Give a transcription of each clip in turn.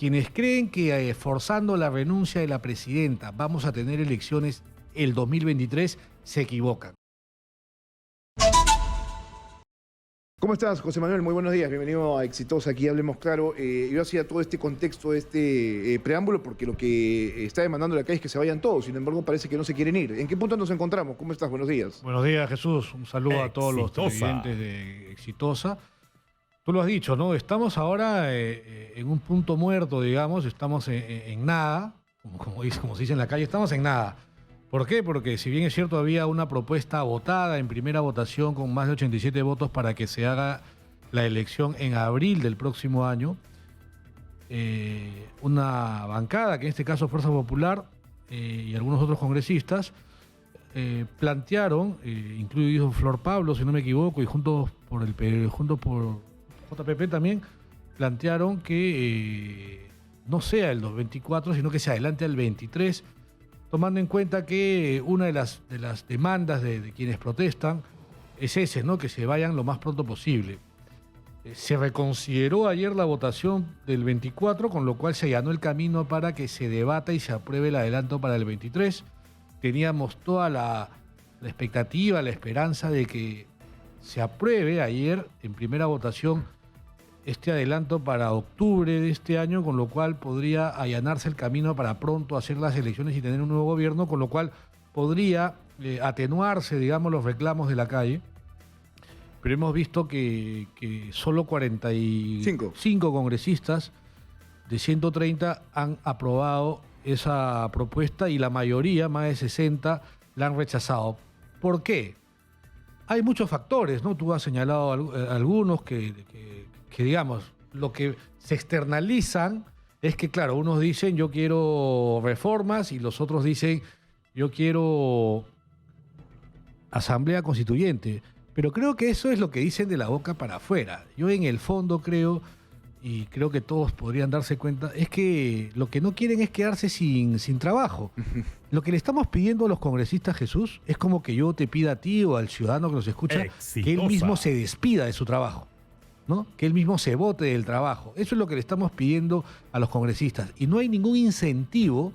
quienes creen que forzando la renuncia de la presidenta vamos a tener elecciones el 2023, se equivocan. ¿Cómo estás, José Manuel? Muy buenos días. Bienvenido a Exitosa. Aquí Hablemos Claro. Yo hacía todo este contexto, este preámbulo, porque lo que está demandando la calle es que se vayan todos. Sin embargo, parece que no se quieren ir. ¿En qué punto nos encontramos? ¿Cómo estás? Buenos días. Buenos días, Jesús. Un saludo a todos los televidentes de Exitosa. Tú lo has dicho, ¿no? Estamos ahora en un punto muerto, digamos. Estamos en nada, como se dice en la calle, estamos en nada. ¿Por qué? Porque si bien es cierto había una propuesta votada en primera votación con más de 87 votos para que se haga la elección en abril del próximo año, una bancada, que en este caso Fuerza Popular y algunos otros congresistas, plantearon, incluido Flor Pablo, si no me equivoco, y junto por JPP también, plantearon que no sea el 2024, sino que se adelante al 23, tomando en cuenta que una de las demandas de quienes protestan es ese, ¿no? Que se vayan lo más pronto posible. Se reconsideró ayer la votación del 24, con lo cual se allanó el camino para que se debata y se apruebe el adelanto para el 23. Teníamos toda la expectativa, la esperanza de que se apruebe ayer en primera votación este adelanto para octubre de este año, con lo cual podría allanarse el camino para pronto hacer las elecciones y tener un nuevo gobierno, con lo cual podría atenuarse, digamos, los reclamos de la calle. Pero hemos visto que solo 45 congresistas de 130 han aprobado esa propuesta y la mayoría, más de 60, la han rechazado. ¿Por qué? Hay muchos factores, ¿no? Tú has señalado algunos que digamos, lo que se externalizan es que, claro, unos dicen yo quiero reformas y los otros dicen yo quiero asamblea constituyente. Pero creo que eso es lo que dicen de la boca para afuera. Yo en el fondo creo, y creo que todos podrían darse cuenta, es que lo que no quieren es quedarse sin trabajo. Lo que le estamos pidiendo a los congresistas, Jesús, es como que yo te pida a ti o al ciudadano que nos escucha que él mismo se despida de su trabajo, ¿no? Que él mismo se bote del trabajo. Eso es lo que le estamos pidiendo a los congresistas. Y no hay ningún incentivo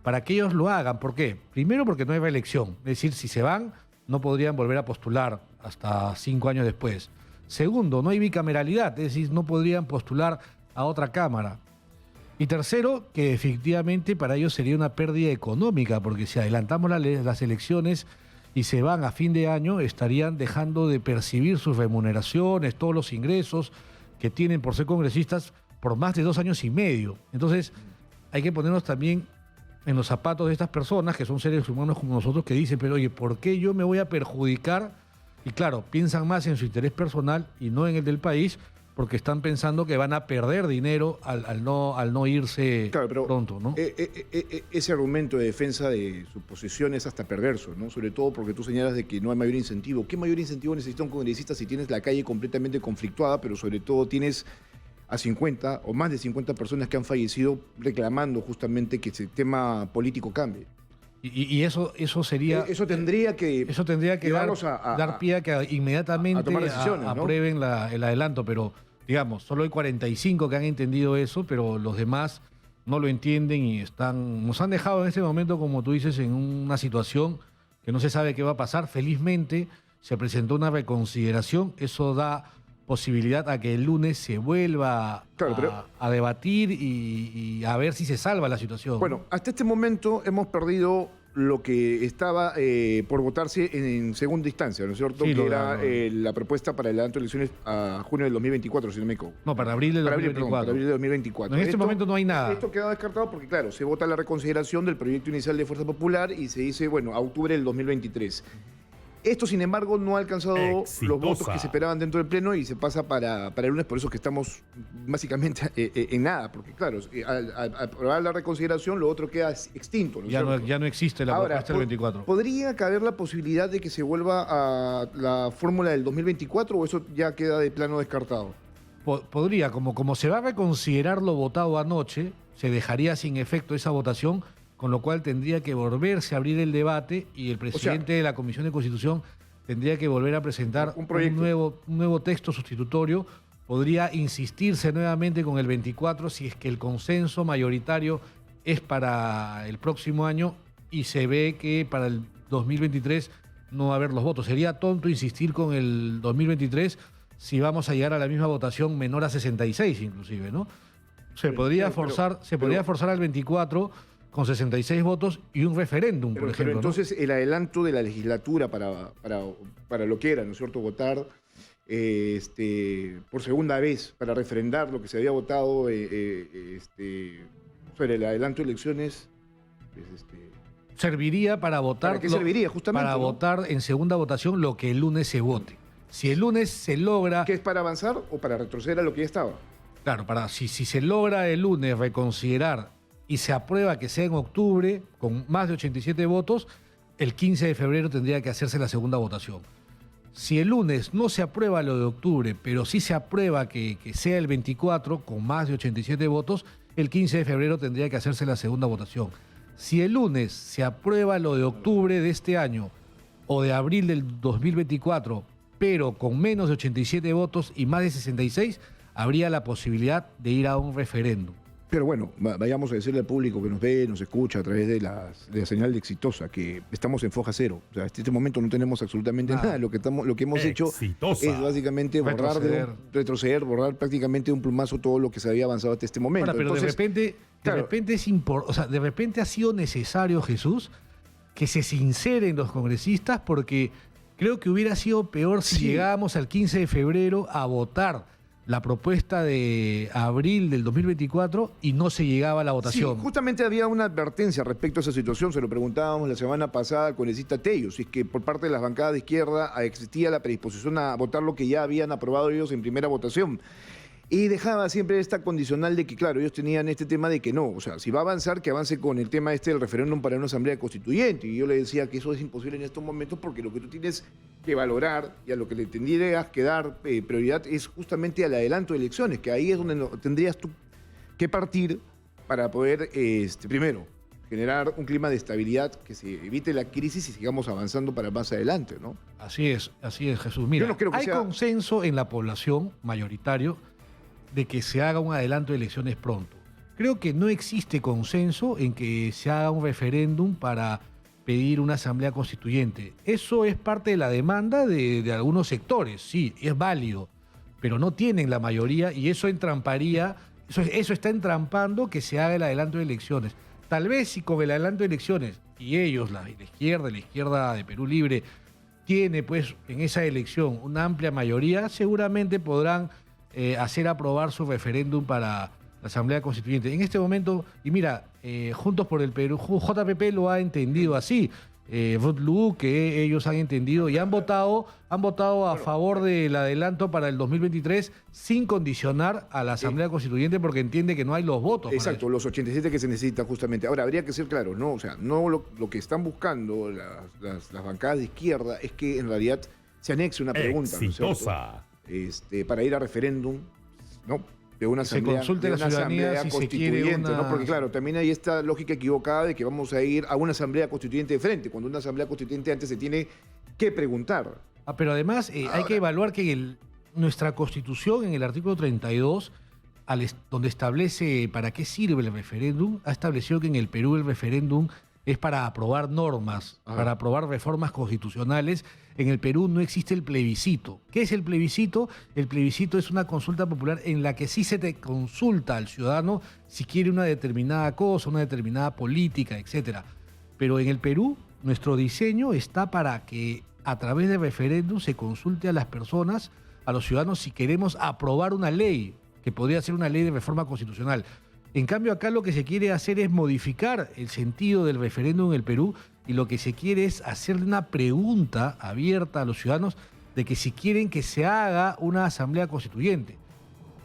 para que ellos lo hagan. ¿Por qué? Primero, porque no hay reelección. Es decir, si se van, no podrían volver a postular hasta 5 años después. Segundo, no hay bicameralidad. Es decir, no podrían postular a otra cámara. Y tercero, que efectivamente para ellos sería una pérdida económica, porque si adelantamos las elecciones y se van a fin de año, estarían dejando de percibir sus remuneraciones, todos los ingresos que tienen por ser congresistas por más de 2 años y medio. Entonces, hay que ponernos también en los zapatos de estas personas, que son seres humanos como nosotros, que dicen, pero oye, ¿por qué yo me voy a perjudicar? Y claro, piensan más en su interés personal y no en el del país, porque están pensando que van a perder dinero al no irse pronto, ¿no? Ese argumento de defensa de su posición es hasta perverso, ¿no? Sobre todo porque tú señalas de que no hay mayor incentivo. ¿Qué mayor incentivo necesita un congresista si tienes la calle completamente conflictuada, pero sobre todo tienes a 50 o más de 50 personas que han fallecido reclamando justamente que ese tema político cambie? Y eso sería... Eso tendría que dar pie a que inmediatamente tomar decisiones, ¿no? Aprueben el adelanto, pero digamos, solo hay 45 que han entendido eso, pero los demás no lo entienden y nos han dejado en este momento, como tú dices, en una situación que no se sabe qué va a pasar. Felizmente se presentó una reconsideración, eso da posibilidad a que el lunes se vuelva a debatir y a ver si se salva la situación. Bueno, hasta este momento hemos perdido lo que estaba por votarse en segunda instancia, ¿no es cierto? Sí, que era la propuesta para el adelanto de elecciones a junio del 2024, si no me equivoco. No, para abril del 2024. Para abril del 2024. En este momento no hay nada. Esto queda descartado porque, claro, se vota la reconsideración del proyecto inicial de Fuerza Popular y se dice, bueno, a octubre del 2023. Esto, sin embargo, no ha alcanzado los votos que se esperaban dentro del Pleno y se pasa para el lunes, por eso que estamos básicamente en nada, porque claro, al aprobar la reconsideración, lo otro queda extinto, ¿no es cierto? Ya no existe la propuesta del 24. ¿Podría caber la posibilidad de que se vuelva a la fórmula del 2024 o eso ya queda de plano descartado? Podría, como se va a reconsiderar lo votado anoche, se dejaría sin efecto esa votación, con lo cual tendría que volverse a abrir el debate y el presidente de la Comisión de Constitución tendría que volver a presentar un nuevo texto sustitutorio, podría insistirse nuevamente con el 24 si es que el consenso mayoritario es para el próximo año y se ve que para el 2023 no va a haber los votos. Sería tonto insistir con el 2023 si vamos a llegar a la misma votación menor a 66 inclusive, ¿no? Se podría forzar al 24 con 66 votos y un referéndum, por ejemplo. Pero entonces, ¿no? El adelanto de la legislatura para lo que era, ¿no es cierto?, votar por segunda vez, para refrendar lo que se había votado sobre el adelanto de elecciones, serviría para votar. ¿Para qué serviría, justamente? Para votar en segunda votación lo que el lunes se vote. Si el lunes se logra... ¿Qué es para avanzar o para retroceder a lo que ya estaba? Claro, si se logra el lunes reconsiderar y se aprueba que sea en octubre, con más de 87 votos, el 15 de febrero tendría que hacerse la segunda votación. Si el lunes no se aprueba lo de octubre, pero sí se aprueba que sea el 24, con más de 87 votos, el 15 de febrero tendría que hacerse la segunda votación. Si el lunes se aprueba lo de octubre de este año o de abril del 2024, pero con menos de 87 votos y más de 66, habría la posibilidad de ir a un referéndum. Pero bueno, vayamos a decirle al público que nos ve, nos escucha a través de la señal de Exitosa, que estamos en foja cero. O sea, hasta este momento no tenemos absolutamente nada. Lo que hemos hecho es básicamente retroceder, borrar prácticamente de un plumazo todo lo que se había avanzado hasta este momento. Ahora, pero entonces, de repente ha sido necesario, Jesús, que se sinceren los congresistas, porque creo que hubiera sido peor si llegábamos al 15 de febrero a votar la propuesta de abril del 2024 y no se llegaba a la votación. Sí, justamente había una advertencia respecto a esa situación, se lo preguntábamos la semana pasada al congresista Tello, si es que por parte de las bancadas de izquierda existía la predisposición a votar lo que ya habían aprobado ellos en primera votación. Y dejaba siempre esta condicional de que, claro, ellos tenían este tema de que no, o sea, si va a avanzar, que avance con el tema del referéndum para una asamblea constituyente. Y yo le decía que eso es imposible en estos momentos porque lo que tú tienes que valorar y a lo que le tendrías que dar prioridad es justamente al adelanto de elecciones, que ahí es donde tendrías tú que partir para poder, primero, generar un clima de estabilidad que se evite la crisis y sigamos avanzando para más adelante, ¿no? Así es, Jesús. Mira, hay consenso en la población mayoritario de que se haga un adelanto de elecciones pronto. Creo que no existe consenso en que se haga un referéndum para pedir una asamblea constituyente. Eso es parte de la demanda de algunos sectores, sí, es válido, pero no tienen la mayoría y eso entramparía, eso está entrampando que se haga el adelanto de elecciones. Tal vez si con el adelanto de elecciones y ellos, la izquierda de Perú Libre, tiene pues en esa elección una amplia mayoría, seguramente podrán hacer aprobar su referéndum para la Asamblea Constituyente. En este momento, y mira, Juntos por el Perú, JPP lo ha entendido así, Ruth Lu, que ellos han entendido y han votado a favor del adelanto para el 2023 sin condicionar a la Asamblea Constituyente porque entiende que no hay los votos. Exacto, los 87 que se necesitan justamente. Ahora, habría que ser claro, ¿no? O sea, no lo que están buscando las bancadas de izquierda es que en realidad se anexe una pregunta, Exitosa. ¿no? Para ir a referéndum, ¿no? De una asamblea, se consulte a la ciudadanía si constituyente, se quiere una... ¿no? Porque claro, también hay esta lógica equivocada de que vamos a ir a una asamblea constituyente de frente, cuando una asamblea constituyente antes se tiene que preguntar. Pero además hay que evaluar que nuestra Constitución, en el artículo 32, donde establece para qué sirve el referéndum, ha establecido que en el Perú el referéndum es para aprobar normas, para aprobar reformas constitucionales. En el Perú no existe el plebiscito. ¿Qué es el plebiscito? El plebiscito es una consulta popular en la que sí se te consulta al ciudadano si quiere una determinada cosa, una determinada política, etc. Pero en el Perú, nuestro diseño está para que a través de referéndum se consulte a las personas, a los ciudadanos, si queremos aprobar una ley, que podría ser una ley de reforma constitucional. En cambio, acá lo que se quiere hacer es modificar el sentido del referéndum en el Perú y lo que se quiere es hacerle una pregunta abierta a los ciudadanos de que si quieren que se haga una asamblea constituyente.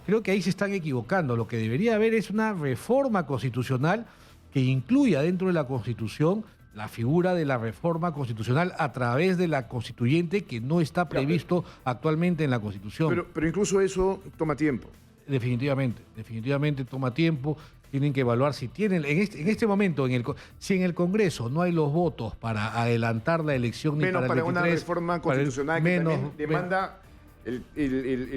Creo que ahí se están equivocando. Lo que debería haber es una reforma constitucional que incluya dentro de la Constitución la figura de la reforma constitucional a través de la constituyente, que no está previsto actualmente en la Constitución. Pero incluso eso toma tiempo. Definitivamente toma tiempo. Tienen que evaluar si tienen, en este momento, si en el Congreso no hay los votos para adelantar la elección ni menos para el 23, una reforma constitucional que también demanda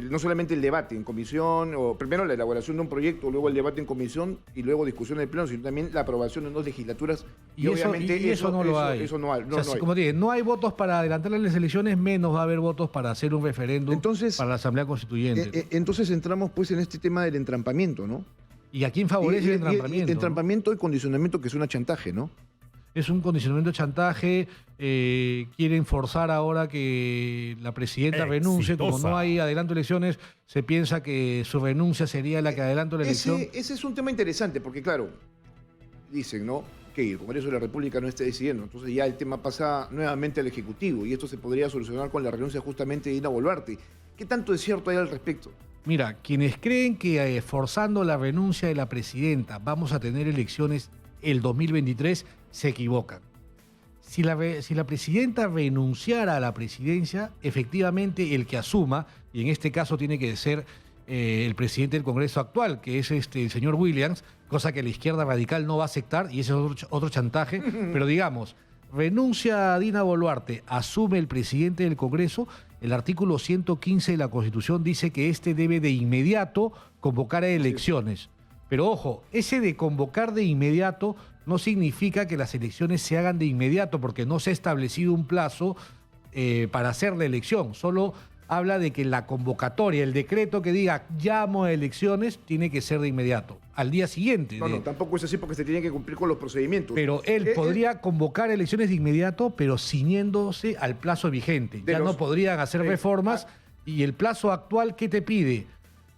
no solamente el debate en comisión, o primero la elaboración de un proyecto, luego el debate en comisión y luego discusión en el pleno, sino también la aprobación en dos legislaturas. Y obviamente eso no lo hay. Eso no hay. O sea, como te dije, no hay votos para adelantar las elecciones, menos va a haber votos para hacer un referéndum para la Asamblea Constituyente. Entonces entramos pues en este tema del entrampamiento, ¿no? ¿Y a quién favorece el entrampamiento? Entrampamiento y condicionamiento, que suena a chantaje, ¿no? Es un condicionamiento de chantaje. Quieren forzar ahora que la presidenta renuncie. Como no hay adelanto de elecciones, se piensa que su renuncia sería la que adelantó la elección. Ese es un tema interesante, porque claro, dicen, ¿no?, que el Congreso de la República no esté decidiendo. Entonces ya el tema pasa nuevamente al Ejecutivo y esto se podría solucionar con la renuncia justamente de Dina Boluarte. ¿Qué tanto es cierto hay al respecto? Mira, quienes creen que forzando la renuncia de la presidenta vamos a tener elecciones el 2023, se equivocan. Si la presidenta renunciara a la presidencia, efectivamente el que asuma, y en este caso tiene que ser el presidente del Congreso actual, que es el señor Williams, cosa que la izquierda radical no va a aceptar, y ese es otro chantaje, pero digamos, renuncia a Dina Boluarte, asume el presidente del Congreso, el artículo 115 de la Constitución dice que este debe de inmediato convocar a elecciones. Pero ojo, ese de convocar de inmediato no significa que las elecciones se hagan de inmediato, porque no se ha establecido un plazo para hacer la elección. Solo habla de que la convocatoria, el decreto que diga llamo a elecciones, tiene que ser de inmediato, al día siguiente. No, tampoco es así porque se tiene que cumplir con los procedimientos. Pero él podría convocar elecciones de inmediato, pero ciñéndose al plazo vigente. Ya no podrían hacer reformas y el plazo actual, ¿qué te pide?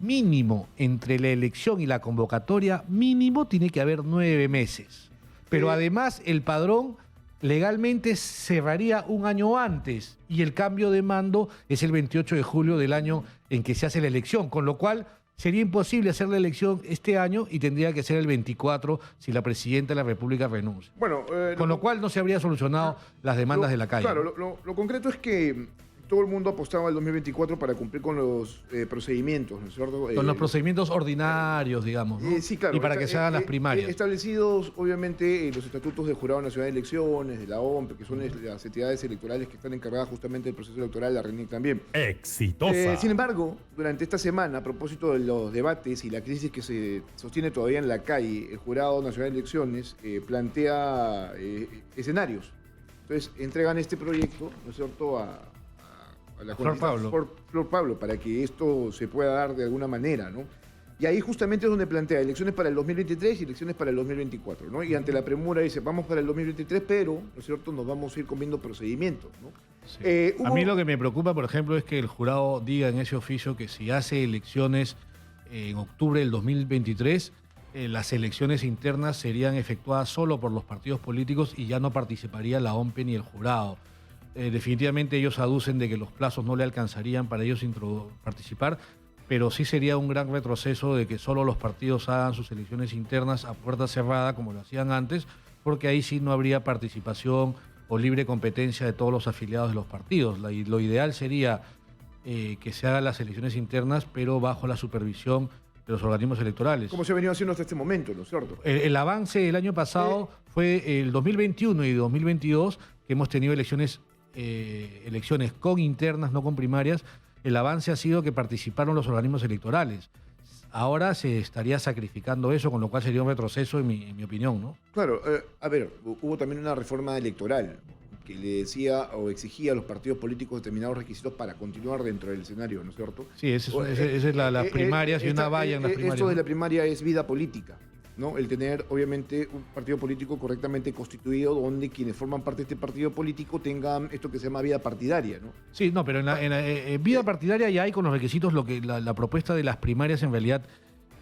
Mínimo, entre la elección y la convocatoria, mínimo tiene que haber 9 meses. Pero además el padrón legalmente cerraría un año antes y el cambio de mando es el 28 de julio del año en que se hace la elección, con lo cual sería imposible hacer la elección este año y tendría que ser el 24 si la presidenta de la República renuncia. Bueno, con lo cual no se habría solucionado las demandas de la calle. Claro, lo concreto es que todo el mundo apostaba al 2024 para cumplir con los procedimientos, ¿no es cierto? Con los procedimientos ordinarios, digamos, ¿no? Sí, claro. Y para que se hagan las primarias. Establecidos, obviamente, los estatutos del Jurado Nacional de Elecciones, de la OMP, que son las entidades electorales que están encargadas justamente del proceso electoral, la RENIEC también. ¡Exitosa! Sin embargo, durante esta semana, a propósito de los debates y la crisis que se sostiene todavía en la calle, el Jurado Nacional de Elecciones plantea escenarios. Entonces, entregan este proyecto, ¿no es cierto?, a la Flor Pablo, para que esto se pueda dar de alguna manera, ¿no? Y ahí justamente es donde plantea elecciones para el 2023 y elecciones para el 2024, ¿no? Y ante la premura dice, vamos para el 2023, pero, ¿no es cierto?, nos vamos a ir comiendo procedimientos, ¿no? Sí. A mí lo que me preocupa, por ejemplo, es que el jurado diga en ese oficio que si hace elecciones en octubre del 2023, las elecciones internas serían efectuadas solo por los partidos políticos y ya no participaría la OMP ni el jurado. Definitivamente ellos aducen de que los plazos no le alcanzarían para ellos participar, pero sí sería un gran retroceso de que solo los partidos hagan sus elecciones internas a puerta cerrada como lo hacían antes, porque ahí sí no habría participación o libre competencia de todos los afiliados de los partidos. Lo ideal sería que se hagan las elecciones internas, pero bajo la supervisión de los organismos electorales. Como se ha venido haciendo hasta este momento, ¿no es cierto? El avance del año pasado fue el 2021 y 2022, que hemos tenido elecciones con internas, no con primarias. El avance ha sido que participaron los organismos electorales. Ahora se estaría sacrificando eso, con lo cual sería un retroceso en mi opinión, ¿no? Claro, a ver, hubo también una reforma electoral que le decía o exigía a los partidos políticos determinados requisitos para continuar dentro del escenario, ¿no es cierto? Sí, esa es las primarias y una valla en las primarias. Esto de la primaria es vida política, ¿no? El tener, obviamente, un partido político correctamente constituido donde quienes forman parte de este partido político tengan esto que se llama vida partidaria, ¿no? Sí, no, pero en vida partidaria ya hay con los requisitos la propuesta de las primarias en realidad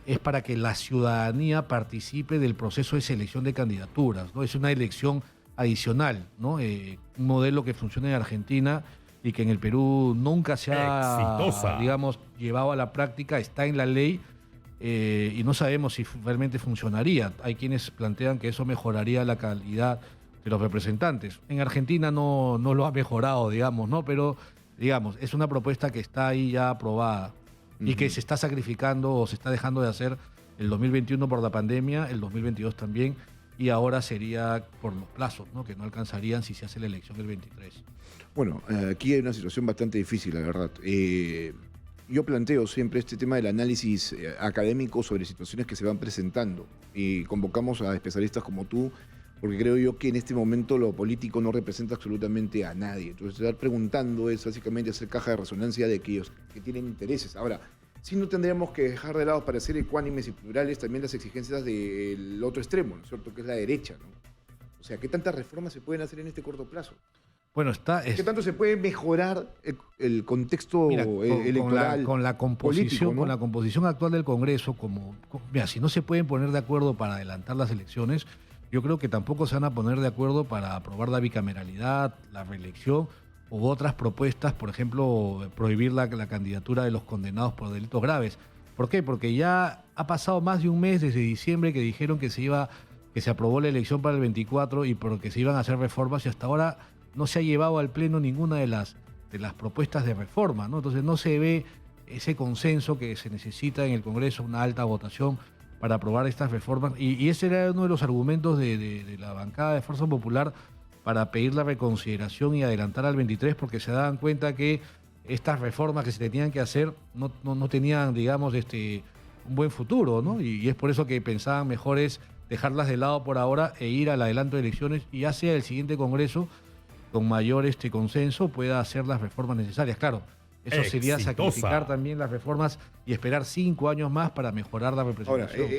es para que la ciudadanía participe del proceso de selección de candidaturas, ¿no? Es una elección adicional, ¿no? Un modelo que funciona en Argentina y que en el Perú nunca se ha, digamos, llevado a la práctica, está en la ley. Y no sabemos si realmente funcionaría. Hay quienes plantean que eso mejoraría la calidad de los representantes. En Argentina no lo ha mejorado, digamos, ¿no? Pero, digamos, es una propuesta que está ahí ya aprobada y que se está sacrificando o se está dejando de hacer el 2021 por la pandemia, el 2022 también. y ahora sería por los plazos, ¿no? Que no alcanzarían si se hace la elección el 23. Bueno, aquí hay una situación bastante difícil, la verdad. Yo planteo siempre este tema del análisis académico sobre situaciones que se van presentando y convocamos a especialistas como tú, porque creo yo que en este momento lo político no representa absolutamente a nadie. Entonces, estar preguntando es básicamente hacer caja de resonancia de aquellos que tienen intereses. Ahora, sí no tendríamos que dejar de lado, para ser ecuánimes y plurales, también las exigencias del otro extremo, ¿no es cierto?, que es la derecha, ¿no? O sea, ¿qué tantas reformas se pueden hacer en este corto plazo? Bueno, ¿Qué tanto se puede mejorar el contexto electoral con la composición, político, ¿no? con la composición actual del Congreso, mira, si no se pueden poner de acuerdo para adelantar las elecciones, yo creo que tampoco se van a poner de acuerdo para aprobar la bicameralidad, la reelección u otras propuestas, por ejemplo, prohibir la candidatura de los condenados por delitos graves. ¿Por qué? Porque ya ha pasado más de un mes desde diciembre que dijeron que se aprobó la elección para el 24 y porque se iban a hacer reformas, y hasta ahora no se ha llevado al Pleno ninguna de las propuestas de reforma, ¿no? Entonces no se ve ese consenso que se necesita en el Congreso, una alta votación para aprobar estas reformas. Y ese era uno de los argumentos de la bancada de Fuerza Popular para pedir la reconsideración y adelantar al 23, porque se daban cuenta que estas reformas que se tenían que hacer no tenían, digamos, un buen futuro, ¿no? Y es por eso que pensaban mejor es dejarlas de lado por ahora e ir al adelanto de elecciones, y ya sea el siguiente Congreso con mayor consenso pueda hacer las reformas necesarias. Claro, eso sería sacrificar también las reformas y esperar 5 años más para mejorar la representación. Ahora,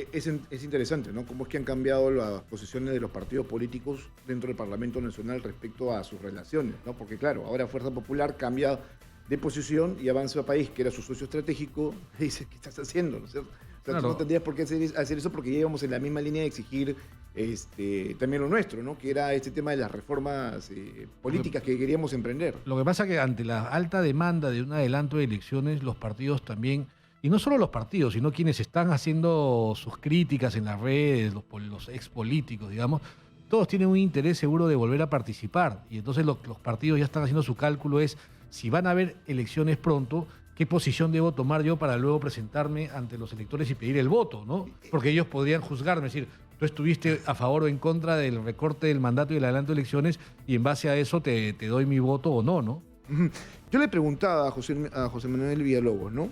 es interesante, ¿no? Cómo es que han cambiado las posiciones de los partidos políticos dentro del Parlamento Nacional respecto a sus relaciones, ¿no? Porque claro, ahora Fuerza Popular cambia de posición y Avanza País, que era su socio estratégico, y dice, ¿qué estás haciendo? ¿No es cierto? O sea, claro, tú no tendrías por qué hacer eso, porque ya íbamos en la misma línea de exigir también lo nuestro, ¿no? Que era este tema de las reformas políticas que queríamos emprender. Lo que pasa es que ante la alta demanda de un adelanto de elecciones, los partidos también, y no solo los partidos, sino quienes están haciendo sus críticas en las redes, los expolíticos, digamos, todos tienen un interés seguro de volver a participar. Y entonces los partidos ya están haciendo su cálculo, es si van a haber elecciones pronto, ¿qué posición debo tomar yo para luego presentarme ante los electores y pedir el voto, ¿no? Porque ellos podrían juzgarme, es decir, tú estuviste a favor o en contra del recorte del mandato y el adelanto de elecciones, y en base a eso te doy mi voto o no, ¿no? Yo le preguntaba a José Manuel Villalobos, ¿no?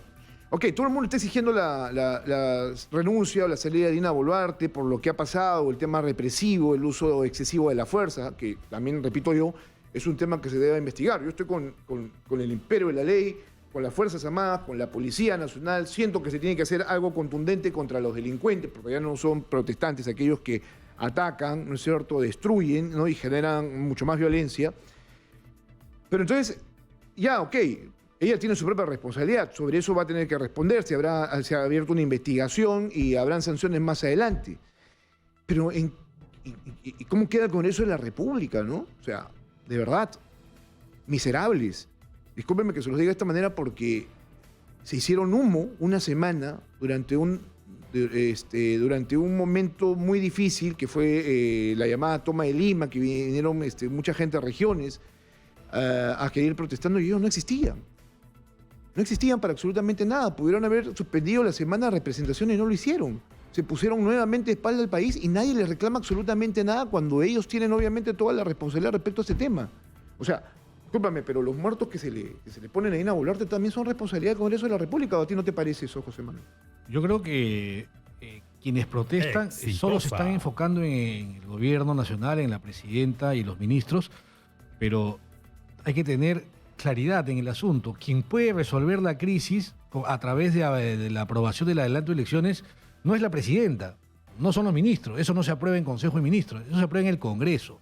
Ok, todo el mundo está exigiendo la renuncia o la salida de Dina Boluarte por lo que ha pasado, el tema represivo, el uso excesivo de la fuerza, que también, repito yo, es un tema que se debe investigar. Yo estoy con el imperio de la ley, con las Fuerzas Armadas, con la Policía Nacional. Siento que se tiene que hacer algo contundente contra los delincuentes, porque ya no son protestantes aquellos que atacan, ¿no es cierto?, destruyen, ¿no?, y generan mucho más violencia. Pero entonces, ya, ok, ella tiene su propia responsabilidad, sobre eso va a tener que responder, se ha abierto una investigación y habrán sanciones más adelante. Pero, ¿y cómo queda con eso en la República, no? O sea, de verdad, miserables. Discúlpenme que se los diga de esta manera, porque se hicieron humo una semana durante un momento muy difícil, que fue la llamada toma de Lima, que vinieron mucha gente a regiones a querer ir protestando, y ellos no existían. No existían para absolutamente nada. Pudieron haber suspendido la semana de representación y no lo hicieron. Se pusieron nuevamente de espalda al país y nadie les reclama absolutamente nada, cuando ellos tienen obviamente toda la responsabilidad respecto a este tema. O sea, discúlpame, pero los muertos que se le ponen a Dina Boluarte también son responsabilidad del Congreso de la República, ¿o a ti no te parece eso, José Manuel? Yo creo que quienes protestan solo se están enfocando en el gobierno nacional, en la presidenta y los ministros, pero hay que tener claridad en el asunto. Quien puede resolver la crisis a través de la aprobación del adelanto de elecciones no es la presidenta, no son los ministros. Eso no se aprueba en Consejo de Ministros, eso se aprueba en el Congreso.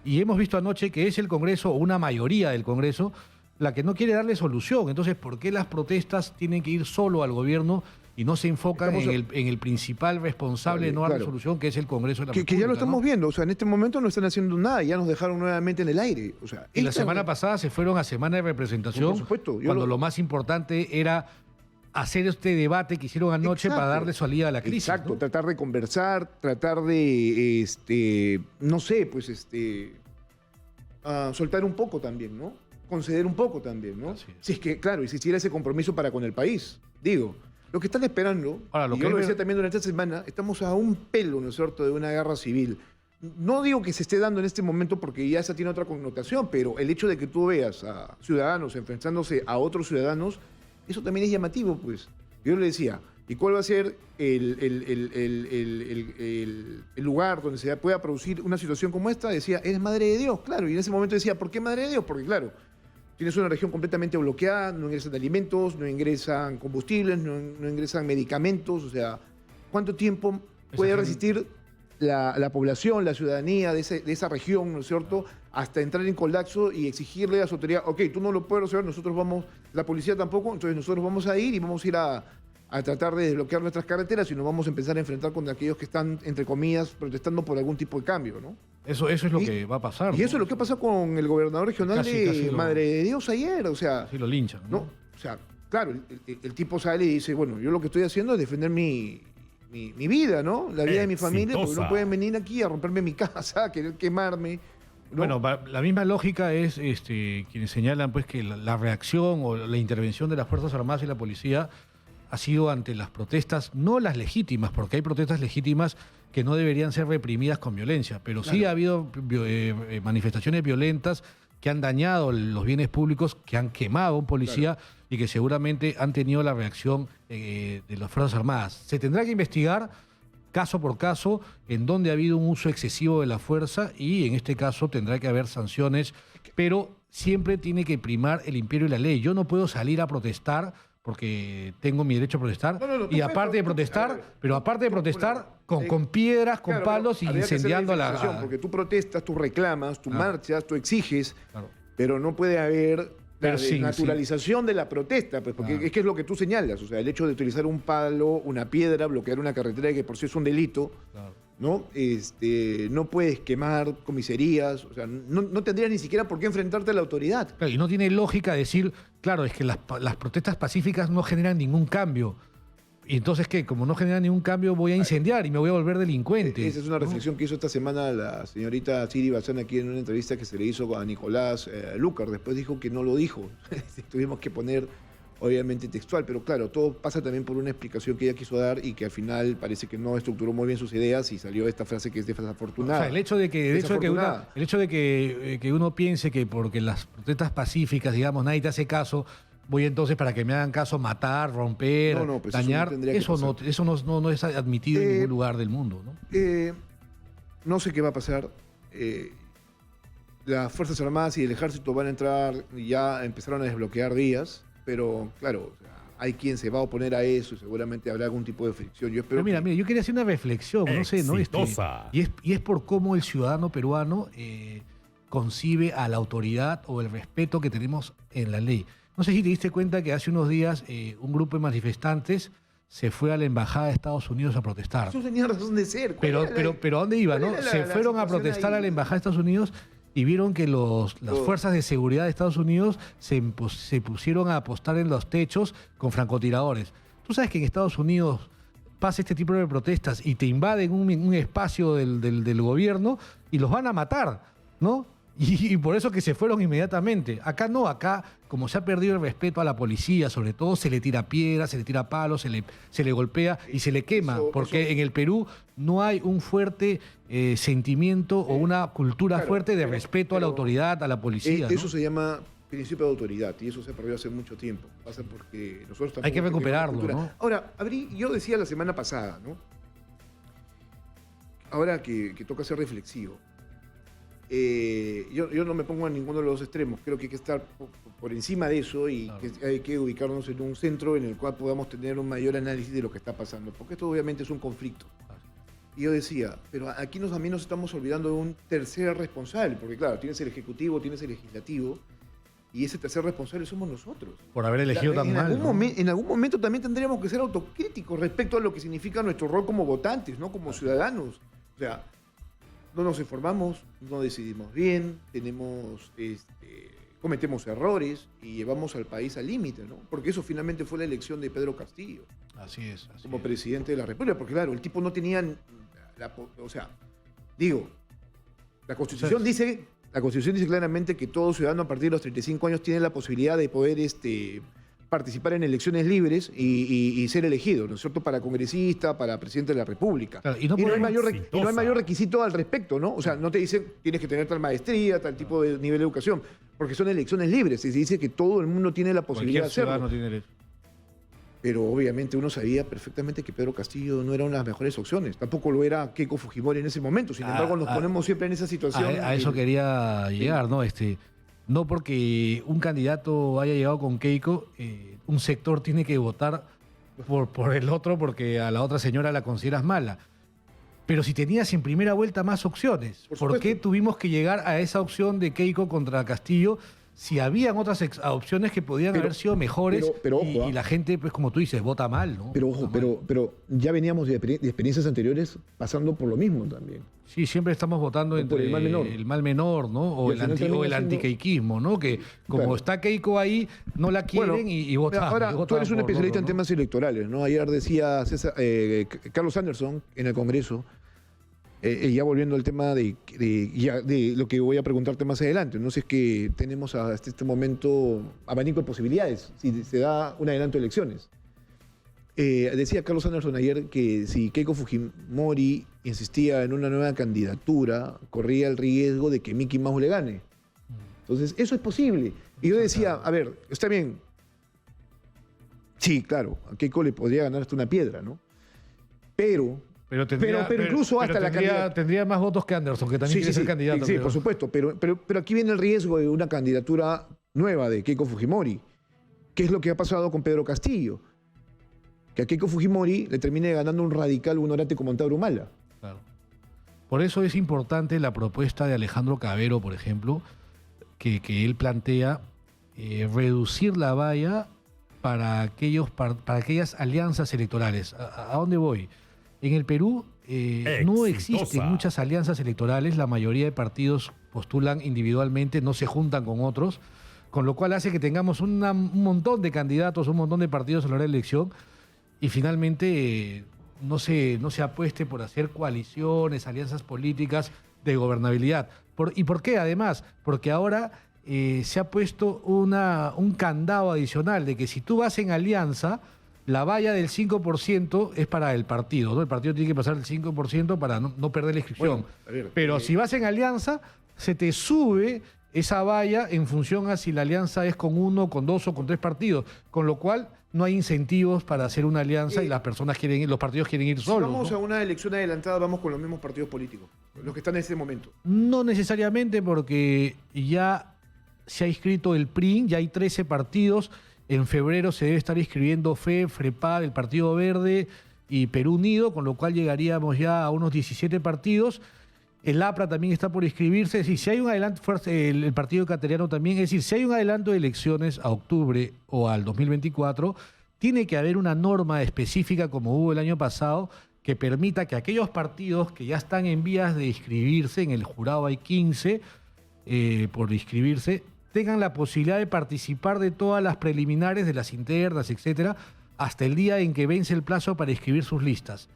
Y hemos visto anoche que es el Congreso, o una mayoría del Congreso, la que no quiere darle solución. Entonces, ¿por qué las protestas tienen que ir solo al gobierno y no se enfocan en el principal responsable de no dar solución, que es el Congreso de la República? Que ya lo estamos viendo. O sea, en este momento no están haciendo nada, ya nos dejaron nuevamente en el aire. O sea, y la semana pasada se fueron a semana de representación, por supuesto, cuando lo más importante era hacer este debate que hicieron anoche para darle salida a la crisis. Exacto, ¿no? Tratar de conversar, tratar de, no sé, pues soltar un poco también, ¿no? Conceder un poco también, ¿no? Si es que, claro, existiera ese compromiso para con el país. Digo, lo que están esperando, ahora, y yo lo decía también durante esta semana, estamos a un pelo, ¿no es cierto?, de una guerra civil. no digo que se esté dando en este momento porque ya esa tiene otra connotación, pero el hecho de que tú veas a ciudadanos enfrentándose a otros ciudadanos, eso también es llamativo, pues. Yo le decía, ¿y cuál va a ser el lugar donde se pueda producir una situación como esta? Decía, es Madre de Dios, claro. Y en ese momento decía, ¿por qué Madre de Dios? Porque, claro, tienes una región completamente bloqueada, no ingresan alimentos, no ingresan combustibles, no ingresan medicamentos. O sea, ¿cuánto tiempo puede resistir la población, la ciudadanía de esa región, ¿no es cierto?, hasta entrar en colapso y exigirle a las autoridades, ok, tú no lo puedes resolver, nosotros vamos, la policía tampoco, entonces nosotros vamos a ir y vamos a ir a tratar de desbloquear nuestras carreteras y nos vamos a empezar a enfrentar con aquellos que están, entre comillas, protestando por algún tipo de cambio, ¿no? Eso es lo que va a pasar. Y eso es lo que pasa con el gobernador regional de Madre de Dios ayer, o sea... Sí lo linchan, ¿no? O sea, claro, el tipo sale y dice, bueno, yo lo que estoy haciendo es defender mi vida, ¿no? La vida de mi familia, porque no pueden venir aquí a romperme mi casa, a querer quemarme, ¿no? Bueno, la misma lógica es quienes señalan pues que la reacción o la intervención de las Fuerzas Armadas y la policía ha sido ante las protestas, no las legítimas, porque hay protestas legítimas que no deberían ser reprimidas con violencia, pero claro, sí ha habido manifestaciones violentas que han dañado los bienes públicos, que han quemado a un policía, claro, y que seguramente han tenido la reacción de las Fuerzas Armadas. Se tendrá que investigar caso por caso en donde ha habido un uso excesivo de la fuerza y en este caso tendrá que haber sanciones, pero siempre tiene que primar el imperio y la ley. Yo no puedo salir a protestar porque tengo mi derecho a protestar, y aparte de protestar, pero aparte de protestar con piedras, con palos y incendiando a la... Porque tú protestas, tú reclamas, tú marchas, tú exiges, pero no puede haber la desnaturalización de la protesta, pues, porque es que es lo que tú señalas, o sea, el hecho de utilizar un palo, una piedra, bloquear una carretera que por sí es un delito, ¿no? No puedes quemar comisarías, o sea, no tendrías ni siquiera por qué enfrentarte a la autoridad. Claro, y no tiene lógica decir, claro, es que las protestas pacíficas no generan ningún cambio. Y entonces, ¿qué? Como no generan ningún cambio, voy a incendiar y me voy a volver delincuente. Esa es una reflexión que hizo esta semana la señorita Siri Bazán aquí en una entrevista que se le hizo a Nicolás Lucar. Después dijo que no lo dijo. Tuvimos que poner, obviamente, textual. Pero claro, todo pasa también por una explicación que ella quiso dar y que al final parece que no estructuró muy bien sus ideas y salió esta frase que es desafortunada. O sea, el hecho de que uno piense que porque las protestas pacíficas, digamos, nadie te hace caso, voy entonces para que me hagan caso matar, romper, pues dañar, eso no es admitido en ningún lugar del mundo, ¿no? No sé qué va a pasar. Las Fuerzas Armadas y el Ejército van a entrar, ya empezaron a desbloquear vías, pero claro, hay quien se va a oponer a eso y seguramente habrá algún tipo de fricción. Yo espero mira, yo quería hacer una reflexión, no sé, ¿no? Y es por cómo el ciudadano peruano concibe a la autoridad o el respeto que tenemos en la ley. No sé si te diste cuenta que hace unos días un grupo de manifestantes se fue a la embajada de Estados Unidos a protestar. Eso tenía razón de ser. Pero ¿a dónde iba, no? Se fueron a protestar a la embajada de Estados Unidos y vieron que las fuerzas de seguridad de Estados Unidos se pusieron a apostar en los techos con francotiradores. Tú sabes que en Estados Unidos pasa este tipo de protestas y te invaden un espacio del gobierno y los van a matar, ¿no? Y por eso que se fueron inmediatamente. Acá no, acá como se ha perdido el respeto a la policía, sobre todo se le tira piedras, se le tira palos, se le golpea y se le quema. Porque en el Perú no hay un fuerte sentimiento o una cultura fuerte de respeto a la autoridad, a la policía. Eso se llama principio de autoridad y eso se perdió hace mucho tiempo. Pasa porque nosotros tampoco... Hay que recuperarlo, ¿no? Ahora, yo decía la semana pasada, ¿no? Ahora que toca ser reflexivo. Yo no me pongo en ninguno de los extremos, creo que hay que estar por encima de eso y que hay que ubicarnos en un centro en el cual podamos tener un mayor análisis de lo que está pasando, porque esto obviamente es un conflicto. Y yo decía, pero aquí también nos estamos olvidando de un tercer responsable, porque claro, tienes el Ejecutivo, tienes el Legislativo, y ese tercer responsable somos nosotros. Por haber elegido tan mal. En algún momento también tendríamos que ser autocríticos respecto a lo que significa nuestro rol como votantes, ¿no? Como ciudadanos. O sea, no nos informamos, no decidimos bien, cometemos errores y llevamos al país al límite, ¿no? Porque eso finalmente fue la elección de Pedro Castillo. Así es. Como presidente de la República, porque claro, el tipo no tenía... la Constitución dice claramente que todo ciudadano a partir de los 35 años tiene la posibilidad de poder participar en elecciones libres y ser elegido, ¿no es cierto?, para congresista, para presidente de la República. Claro, y no hay mayor requisito al respecto, ¿no? O sea, no te dicen tienes que tener tal maestría, tal tipo de nivel de educación, porque son elecciones libres y se dice que todo el mundo tiene la posibilidad de hacerlo. Cualquier ciudadano tiene derecho. Pero obviamente uno sabía perfectamente que Pedro Castillo no era una de las mejores opciones. Tampoco lo era Keiko Fujimori en ese momento. Sin embargo, nos ponemos siempre en esa situación. A eso quería llegar, ¿no? No porque un candidato haya llegado con Keiko, un sector tiene que votar por el otro porque a la otra señora la consideras mala. Pero si tenías en primera vuelta más opciones, ¿por qué tuvimos que llegar a esa opción de Keiko contra Castillo si habían otras opciones que podían haber sido mejores y la gente, pues como tú dices, vota mal, ¿no? Pero ojo, pero ya veníamos de experiencias anteriores pasando por lo mismo también. Sí, siempre estamos votando entre el mal menor, ¿no? O el antiqueikismo, ¿no? Que como está Keiko ahí, no la quieren y votan. Ahora, tú eres un especialista en temas electorales, ¿no? Ayer decía Carlos Anderson en el Congreso, ya volviendo al tema de lo que voy a preguntarte más adelante. No sé, es que tenemos hasta este momento abanico de posibilidades si se da un adelanto de elecciones. Decía Carlos Anderson ayer que si Keiko Fujimori insistía en una nueva candidatura, corría el riesgo de que Mickey Mouse le gane. Entonces, eso es posible. Y yo decía, a ver, está bien. Sí, claro, a Keiko le podría ganar hasta una piedra, ¿no? Pero incluso hasta la candidatura tendría más votos que Anderson, que también quiere ser candidato. Sí, por supuesto. Pero aquí viene el riesgo de una candidatura nueva de Keiko Fujimori. ¿Qué es lo que ha pasado con Pedro Castillo? Que a Keiko Fujimori le termine ganando un radical, un orate como Antauro Humala. Claro. Por eso es importante la propuesta de Alejandro Cabero, por ejemplo, que él plantea reducir la valla para aquellas alianzas electorales. ¿A dónde voy? En el Perú no existen muchas alianzas electorales, la mayoría de partidos postulan individualmente, no se juntan con otros, con lo cual hace que tengamos un montón de candidatos, un montón de partidos a la hora de elección y finalmente no se apueste por hacer coaliciones, alianzas políticas de gobernabilidad. ¿Y por qué? Además, porque ahora se ha puesto un candado adicional de que si tú vas en alianza, la valla del 5% es para el partido, ¿no? El partido tiene que pasar el 5% para no perder la inscripción. Bueno, pero si vas en alianza, se te sube esa valla en función a si la alianza es con 1, con 2 o con 3 partidos. Con lo cual no hay incentivos para hacer una alianza y los partidos quieren ir solos. Si vamos a una elección adelantada, vamos con los mismos partidos políticos, los que están en ese momento. No necesariamente, porque ya se ha inscrito el PRI, ya hay 13 partidos. En febrero se debe estar inscribiendo FREPAD, el Partido Verde y Perú Unido, con lo cual llegaríamos ya a unos 17 partidos. El APRA también está por inscribirse. Es decir, si hay un adelanto, el Partido Ecuatoriano también, es decir, si hay un adelanto de elecciones a octubre o al 2024, tiene que haber una norma específica, como hubo el año pasado, que permita que aquellos partidos que ya están en vías de inscribirse, en el jurado hay 15 por inscribirse, tengan la posibilidad de participar de todas las preliminares, de las internas, etcétera, hasta el día en que vence el plazo para inscribir sus listas,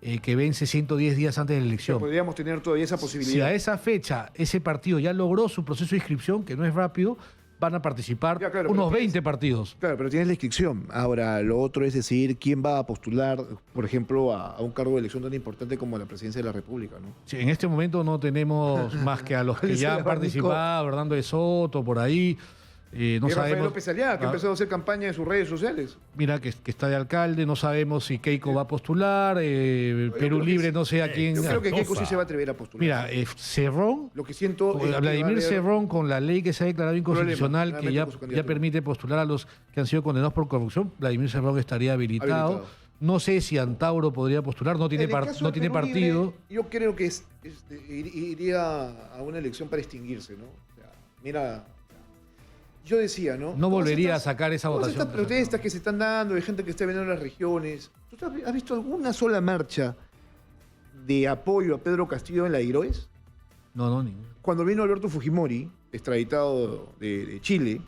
que vence 110 días antes de la elección. Podríamos tener todavía esa posibilidad. Si a esa fecha ese partido ya logró su proceso de inscripción, que no es rápido, van a participar unos 20 partidos. Claro, pero tienes la inscripción. Ahora, lo otro es decir, quién va a postular, por ejemplo, a un cargo de elección tan importante como la presidencia de la República, ¿no? Sí, en este momento no tenemos más que a los que ya han participado, Hernando de Soto, por ahí. No Rafael sabemos. López Aliaga, que ha empezado a hacer campaña en sus redes sociales. Mira, que está de alcalde, no sabemos si Keiko va a postular, Perú Libre, no sé a quién. Yo creo que Keiko sí se va a atrever a postular. Mira, Cerrón, lo que siento Vladimir Cerrón, con la ley que se ha declarado inconstitucional, que ya permite postular a los que han sido condenados por corrupción, Vladimir Cerrón estaría habilitado. No sé si Antauro podría postular, no tiene partido. Libre, yo creo que iría a una elección para extinguirse, ¿no? O sea, mira. Yo decía, ¿no? No volvería a sacar esa votación. Estas protestas que se están dando de gente que está viniendo a las regiones. ¿Tú has visto alguna sola marcha de apoyo a Pedro Castillo en la Iroes? No, ninguna. Cuando vino Alberto Fujimori, extraditado de Chile,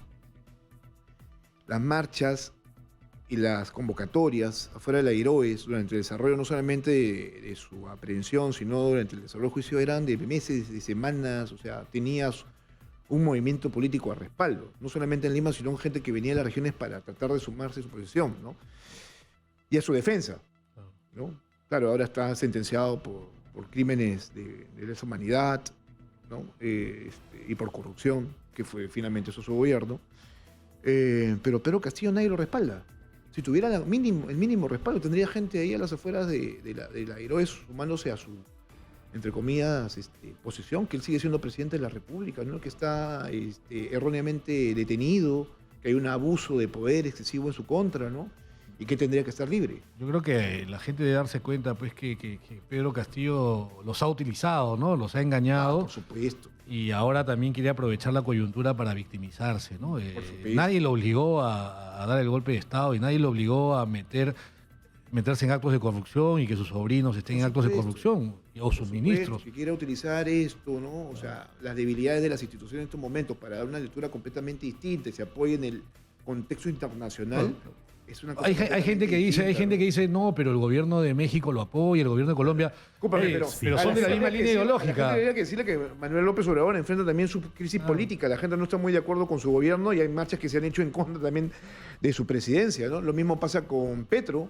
las marchas y las convocatorias afuera de la Iroes durante el desarrollo no solamente de su aprehensión, sino durante el desarrollo del juicio eran de meses, de semanas, o sea, tenías un movimiento político a respaldo, no solamente en Lima, sino gente que venía de las regiones para tratar de sumarse a su posición, ¿no? Y a su defensa, ¿no? Claro, ahora está sentenciado por crímenes de lesa humanidad, ¿no? Y por corrupción, que fue finalmente eso su gobierno. Pero Pedro Castillo nadie lo respalda. Si tuviera el mínimo respaldo, tendría gente ahí a las afueras de la Heroes sumándose a su, entre comillas, posición, que él sigue siendo presidente de la República, ¿no? Que está erróneamente detenido, que hay un abuso de poder excesivo en su contra, ¿no? Y que tendría que estar libre. Yo creo que la gente debe darse cuenta pues que Pedro Castillo los ha utilizado, ¿no? Los ha engañado. Por supuesto. Y ahora también quiere aprovechar la coyuntura para victimizarse, ¿no? Nadie lo obligó a dar el golpe de Estado y nadie lo obligó a meterse en actos de corrupción y que sus sobrinos estén en actos de corrupción o sus ministros. Que quiera utilizar esto, ¿no? O sea, las debilidades de las instituciones en estos momentos para dar una lectura completamente distinta y se apoya en el contexto internacional. Es una cosa hay gente que dice, no, pero el gobierno de México lo apoya, el gobierno de Colombia. Pero son de la misma línea ideológica. Habría que decirle que Manuel López Obrador enfrenta también su crisis política. La gente no está muy de acuerdo con su gobierno y hay marchas que se han hecho en contra también de su presidencia, ¿no? Lo mismo pasa con Petro.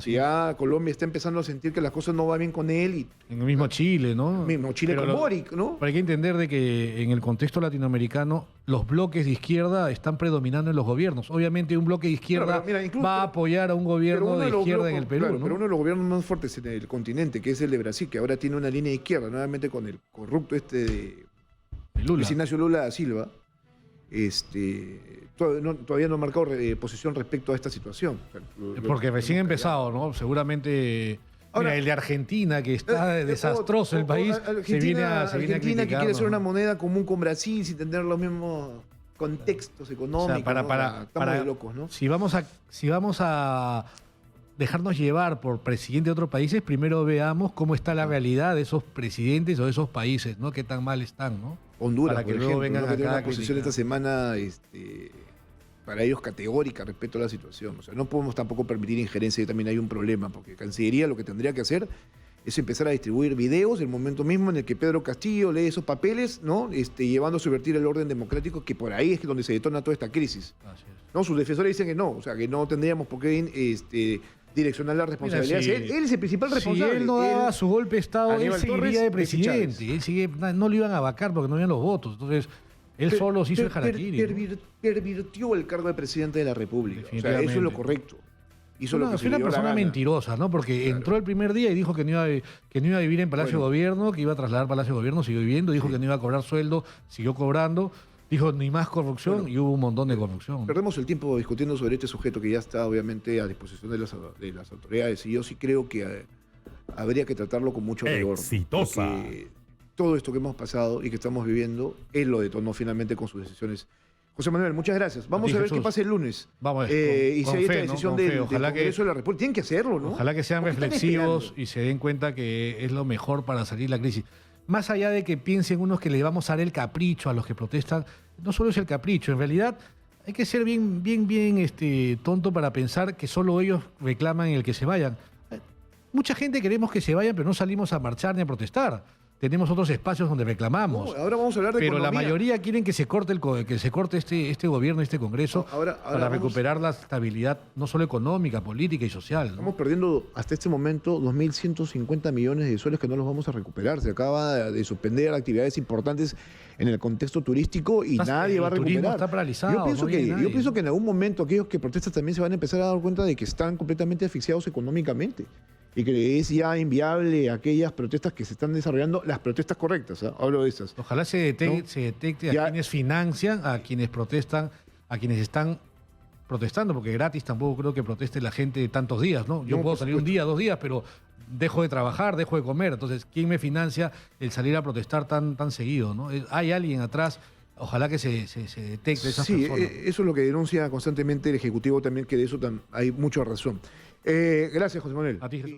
Si ya Colombia está empezando a sentir que las cosas no van bien con él. Y en el mismo Chile, ¿no? Mismo Chile con Boric, ¿no? Pero hay que entender de que en el contexto latinoamericano los bloques de izquierda están predominando en los gobiernos. Obviamente un bloque de izquierda va a apoyar a un gobierno de izquierda en el Perú, claro, ¿no? Pero uno de los gobiernos más fuertes en el continente, que es el de Brasil, que ahora tiene una línea de izquierda, nuevamente con el corrupto de Lula. Luis Ignacio Lula da Silva, todavía no ha marcado posición respecto a esta situación. O sea, porque recién ha empezado, ¿no? Seguramente. Ahora, mira, el de Argentina, que está desastroso el país, se viene a Argentina, que quiere hacer una moneda común con Brasil sin tener los mismos contextos económicos. O sea, estamos de locos, ¿no? Si vamos a dejarnos llevar por presidente de otros países, primero veamos cómo está la realidad de esos presidentes o de esos países, ¿no? Qué tan mal están, ¿no? Honduras, para que por luego ejemplo, vengan que tiene acá una posición esta semana para ellos categórica respecto a la situación. O sea, no podemos tampoco permitir injerencia y también hay un problema, porque Cancillería lo que tendría que hacer es empezar a distribuir videos el momento mismo en el que Pedro Castillo lee esos papeles, ¿no? Llevando a subvertir el orden democrático, que por ahí es donde se detona toda esta crisis. Así es. ¿No? Sus defensores dicen que no, o sea, que no tendríamos por qué direccionar la responsabilidad. Mira, él es el principal responsable. Si él no daba su golpe de Estado, él seguiría de presidente. No lo iban a vacar porque no habían los votos. Entonces, él solo se hizo el harakiri. Pervirtió el cargo de presidente de la República. O sea, eso es lo correcto. Hizo lo que fue una persona mentirosa, ¿no? Porque entró el primer día y dijo que no iba a vivir en Palacio de Gobierno, que iba a trasladar Palacio de Gobierno, siguió viviendo, dijo que no iba a cobrar sueldo, siguió cobrando. Dijo ni más corrupción y hubo un montón de corrupción. Perdemos el tiempo discutiendo sobre este sujeto que ya está obviamente a disposición de las autoridades y yo sí creo que habría que tratarlo con mucho rigor. Exitosa. Porque todo esto que hemos pasado y que estamos viviendo, él lo detonó finalmente con sus decisiones. José Manuel, muchas gracias. Vamos a ver qué pasa el lunes. Vamos y si hay esta fe, decisión ¿no? del Ojalá Congreso de la República, tienen que hacerlo, ¿no? Ojalá que sean reflexivos y se den cuenta que es lo mejor para salir de la crisis. Más allá de que piensen unos que le vamos a dar el capricho a los que protestan, no solo es el capricho, en realidad hay que ser bien tonto para pensar que solo ellos reclaman el que se vayan. Mucha gente queremos que se vayan, pero no salimos a marchar ni a protestar. Tenemos otros espacios donde reclamamos. Ahora vamos a hablar de pero economía. La mayoría quieren que se corte este gobierno, este Congreso, para recuperar la estabilidad no solo económica, política y social, ¿no? Estamos perdiendo hasta este momento 2.150 millones de soles que no los vamos a recuperar. Se acaba de suspender actividades importantes en el contexto turístico y nadie va a recuperar. El turismo está paralizado. Yo pienso que en algún momento aquellos que protestan también se van a empezar a dar cuenta de que están completamente asfixiados económicamente. Y que es ya inviable aquellas protestas que se están desarrollando, las protestas correctas, ¿eh? Hablo de esas. Ojalá se detecte a quienes financian, a quienes protestan, a quienes están protestando, porque gratis tampoco creo que proteste la gente tantos días, ¿no? Yo puedo salir un día, 2 días, pero dejo de trabajar, dejo de comer. Entonces, ¿quién me financia el salir a protestar tan seguido, ¿no? Hay alguien atrás. Ojalá que se detecte esas personas. Sí, eso es lo que denuncia constantemente el Ejecutivo también, que de eso hay mucha razón. Gracias, José Manuel. A ti, Jesús.